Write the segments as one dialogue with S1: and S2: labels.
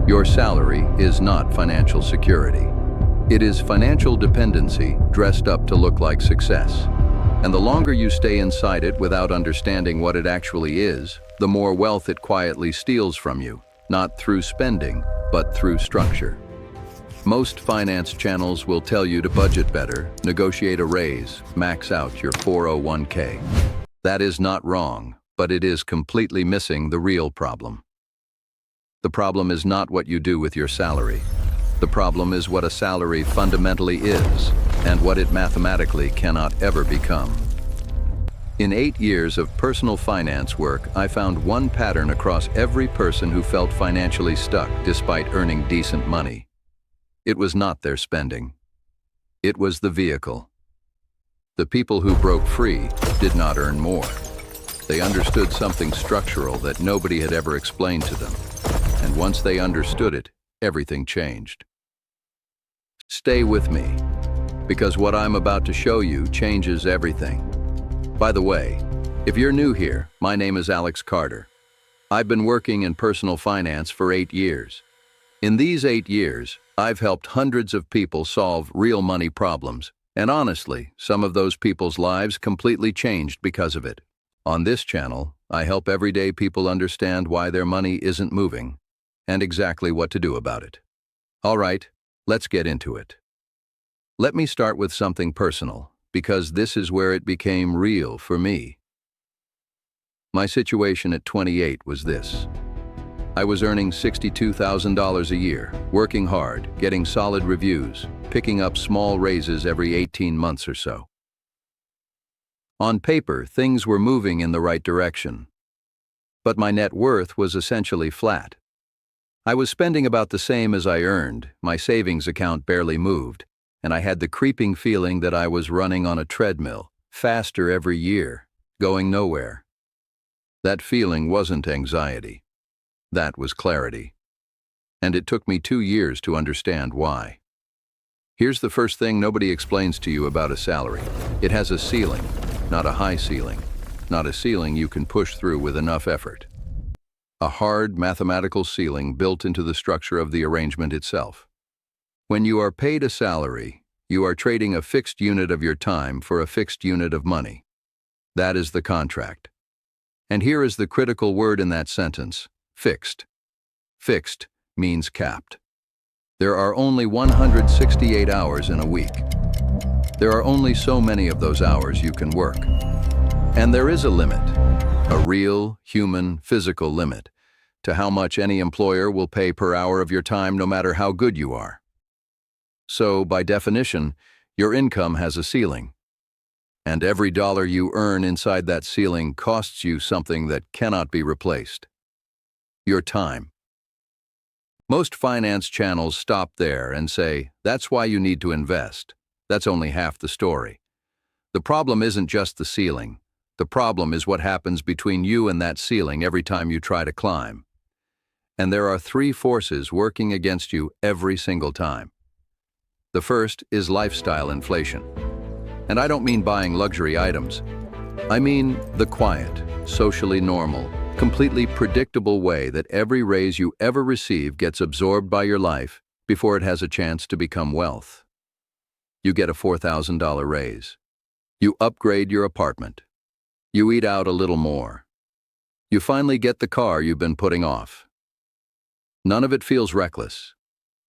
S1: Your salary is not financial security. It is financial dependency dressed up to look like success. And the longer you stay inside it without understanding what it actually is, the more wealth it quietly steals from you, not through spending, but through structure. Most finance channels will tell you to budget better, negotiate a raise, max out your 401k. That is not wrong, but it is completely missing the real problem. The problem is not what you do with your salary. The problem is what a salary fundamentally is, and what it mathematically cannot ever become. In 8 years of personal finance work, I found one pattern across every person who felt financially stuck despite earning decent money. It was not their spending. It was the vehicle. The people who broke free did not earn more. They understood something structural that nobody had ever explained to them. And once they understood it, everything changed. Stay with me, because what I'm about to show you changes everything. By the way, if you're new here, my name is Alex Carter. I've been working in personal finance for 8 years. In these 8 years, I've helped hundreds of people solve real money problems, and honestly, some of those people's lives completely changed because of it. On this channel, I help everyday people understand why their money isn't moving, and exactly what to do about it. All right, let's get into it. Let me start with something personal, because this is where it became real for me. My situation at 28 was this. I was earning $62,000 a year, working hard, getting solid reviews, picking up small raises every 18 months or so. On paper, things were moving in the right direction. But my net worth was essentially flat. I was spending about the same as I earned, my savings account barely moved, and I had the creeping feeling that I was running on a treadmill, faster every year, going nowhere. That feeling wasn't anxiety. That was clarity. And it took me 2 years to understand why. Here's the first thing nobody explains to you about a salary. It has a ceiling, not a high ceiling, not a ceiling you can push through with enough effort. A hard mathematical ceiling built into the structure of the arrangement itself. When you are paid a salary, you are trading a fixed unit of your time for a fixed unit of money. That is the contract. And here is the critical word in that sentence: fixed. Fixed means capped. There are only 168 hours in a week. There are only so many of those hours you can work. And there is a limit, a real, human, physical limit, to how much any employer will pay per hour of your time no matter how good you are. So, by definition, your income has a ceiling. And every dollar you earn inside that ceiling costs you something that cannot be replaced: your time. Most finance channels stop there and say, that's why you need to invest. That's only half the story. The problem isn't just the ceiling. The problem is what happens between you and that ceiling every time you try to climb. And there are 3 forces working against you every single time. The first is lifestyle inflation. And I don't mean buying luxury items. I mean the quiet, socially normal, completely predictable way that every raise you ever receive gets absorbed by your life before it has a chance to become wealth. You get a $4,000 raise. You upgrade your apartment. You eat out a little more. You finally get the car you've been putting off. None of it feels reckless.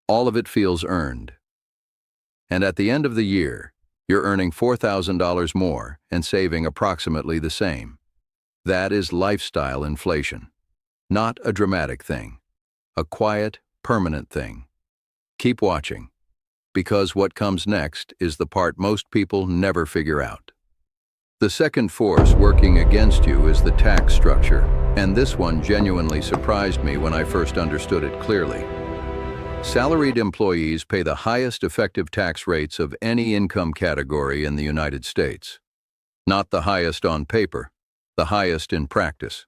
S1: All of it feels earned. And at the end of the year, you're earning $4,000 more and saving approximately the same. That is lifestyle inflation. Not a dramatic thing. A quiet, permanent thing. Keep watching, because what comes next is the part most people never figure out. The second force working against you is the tax structure, and this one genuinely surprised me when I first understood it clearly. Salaried employees pay the highest effective tax rates of any income category in the United States. Not the highest on paper, the highest in practice.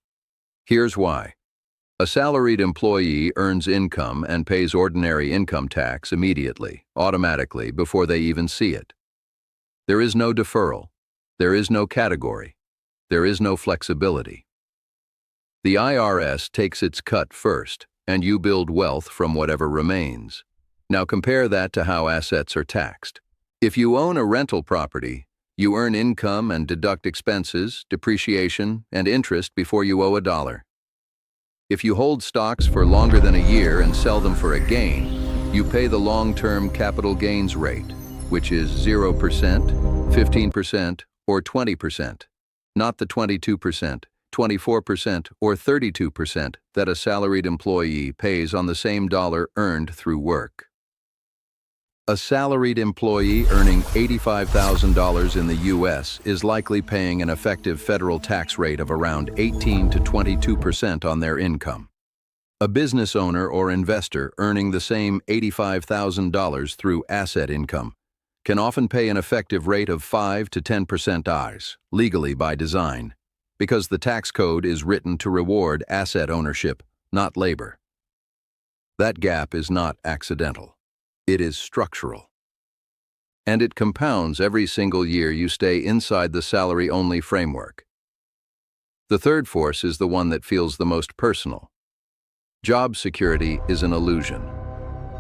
S1: Here's why. A salaried employee earns income and pays ordinary income tax immediately, automatically, before they even see it. There is no deferral. There is no category. There is no flexibility. The IRS takes its cut first, and you build wealth from whatever remains. Now compare that to how assets are taxed. If you own a rental property, you earn income and deduct expenses, depreciation, and interest before you owe a dollar. If you hold stocks for longer than a year and sell them for a gain, you pay the long-term capital gains rate, which is 0%, 15%, or 20%, not the 22%, 24%, or 32% that a salaried employee pays on the same dollar earned through work. A salaried employee earning $85,000 in the U.S. is likely paying an effective federal tax rate of around 18 to 22% on their income. A business owner or investor earning the same $85,000 through asset income can often pay an effective rate of 5 to 10% IRS, legally by design, because the tax code is written to reward asset ownership, not labor. That gap is not accidental. It is structural. And it compounds every single year you stay inside the salary-only framework. The third force is the one that feels the most personal. Job security is an illusion.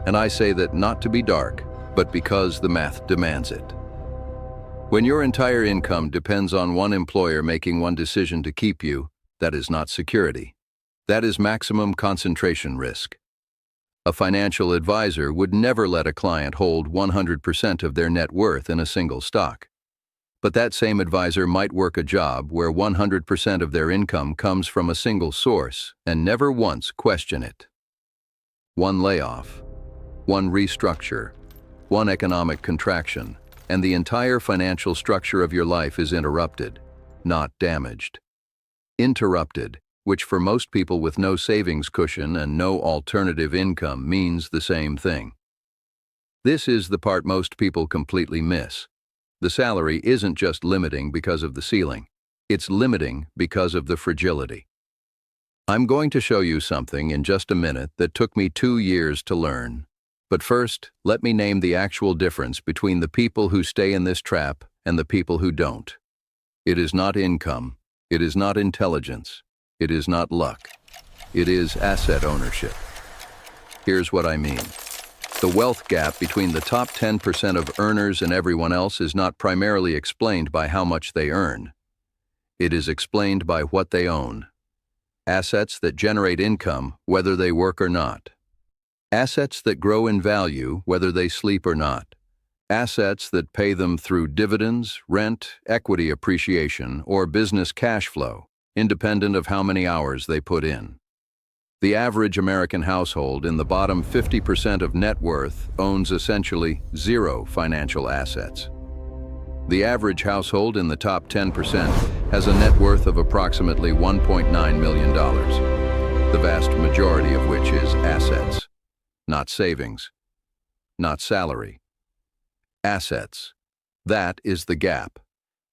S1: And I say that not to be dark, but because the math demands it. When your entire income depends on one employer making one decision to keep you, that is not security. That is maximum concentration risk. A financial advisor would never let a client hold 100% of their net worth in a single stock. But that same advisor might work a job where 100% of their income comes from a single source and never once question it. One layoff, one restructure, one economic contraction, and the entire financial structure of your life is interrupted, not damaged. Interrupted, which for most people with no savings cushion and no alternative income means the same thing. This is the part most people completely miss. The salary isn't just limiting because of the ceiling. It's limiting because of the fragility. I'm going to show you something in just a minute that took me 2 years to learn. But first, let me name the actual difference between the people who stay in this trap and the people who don't. It is not income. It is not intelligence. It is not luck. It is asset ownership. Here's what I mean. The wealth gap between the top 10% of earners and everyone else is not primarily explained by how much they earn. It is explained by what they own. Assets that generate income, whether they work or not. Assets that grow in value, whether they sleep or not. Assets that pay them through dividends, rent, equity appreciation, or business cash flow, independent of how many hours they put in. The average American household in the bottom 50% of net worth owns essentially 0 financial assets. The average household in the top 10% has a net worth of approximately $1.9 million, the vast majority of which is assets, not savings, not salary. Assets. That is the gap.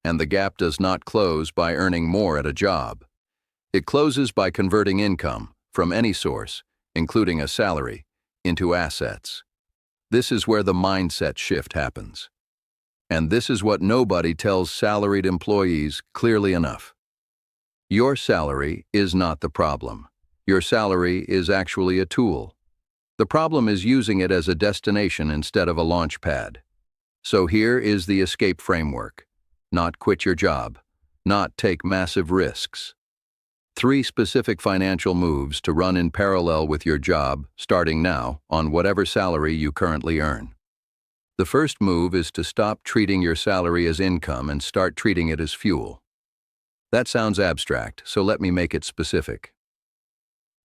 S1: And the gap does not close by earning more at a job. It closes by converting income from any source, including a salary, into assets. This is where the mindset shift happens. And this is what nobody tells salaried employees clearly enough. Your salary is not the problem. Your salary is actually a tool. The problem is using it as a destination instead of a launch pad. So here is the escape framework. Not quit your job. Not take massive risks. 3 specific financial moves to run in parallel with your job, starting now, on whatever salary you currently earn. The first move is to stop treating your salary as income and start treating it as fuel. That sounds abstract, so let me make it specific.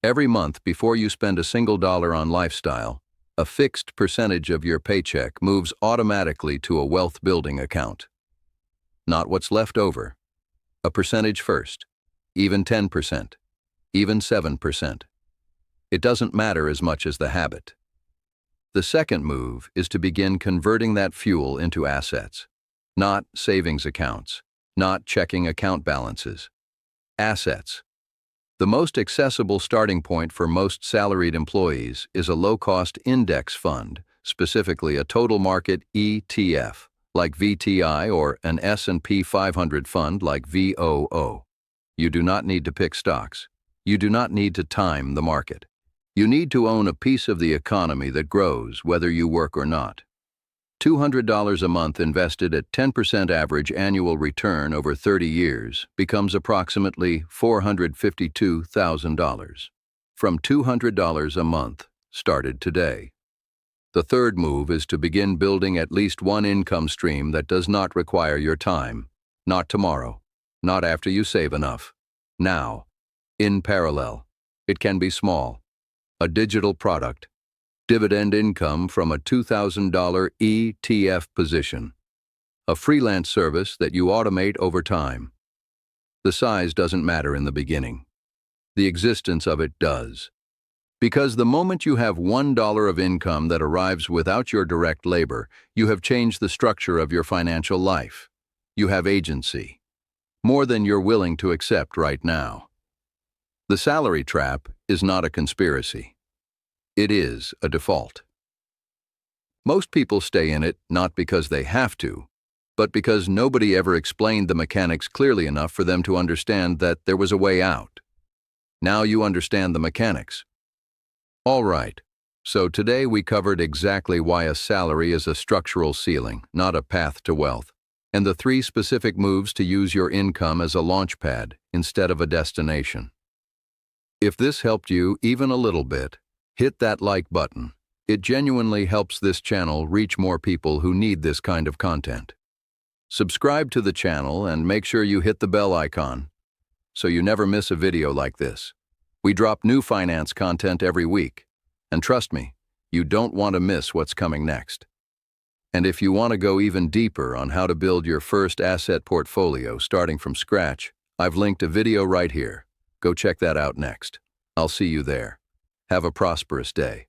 S1: Every month, before you spend a single dollar on lifestyle, a fixed percentage of your paycheck moves automatically to a wealth-building account. Not what's left over. A percentage first. Even 10%. Even 7%. It doesn't matter as much as the habit. The second move is to begin converting that fuel into assets. Not savings accounts. Not checking account balances. Assets. The most accessible starting point for most salaried employees is a low-cost index fund, specifically a total market ETF, like VTI, or an S&P 500 fund like VOO. You do not need to pick stocks. You do not need to time the market. You need to own a piece of the economy that grows whether you work or not. $200 a month invested at 10% average annual return over 30 years becomes approximately $452,000. From $200 a month, started today. The third move is to begin building at least one income stream that does not require your time. Not tomorrow, not after you save enough. Now, in parallel. It can be small. A digital product. Dividend income from a $2,000 ETF position. A freelance service that you automate over time. The size doesn't matter in the beginning. The existence of it does. Because the moment you have $1 of income that arrives without your direct labor, you have changed the structure of your financial life. You have agency. More than you're willing to accept right now. The salary trap is not a conspiracy. It is a default. Most people stay in it not because they have to, but because nobody ever explained the mechanics clearly enough for them to understand that there was a way out. Now you understand the mechanics. All right, so today we covered exactly why a salary is a structural ceiling, not a path to wealth, and the 3 specific moves to use your income as a launchpad instead of a destination. If this helped you even a little bit, hit that like button. It genuinely helps this channel reach more people who need this kind of content. Subscribe to the channel and make sure you hit the bell icon so you never miss a video like this. We drop new finance content every week, and trust me, you don't want to miss what's coming next. And if you want to go even deeper on how to build your first asset portfolio starting from scratch, I've linked a video right here. Go check that out next. I'll see you there. Have a prosperous day.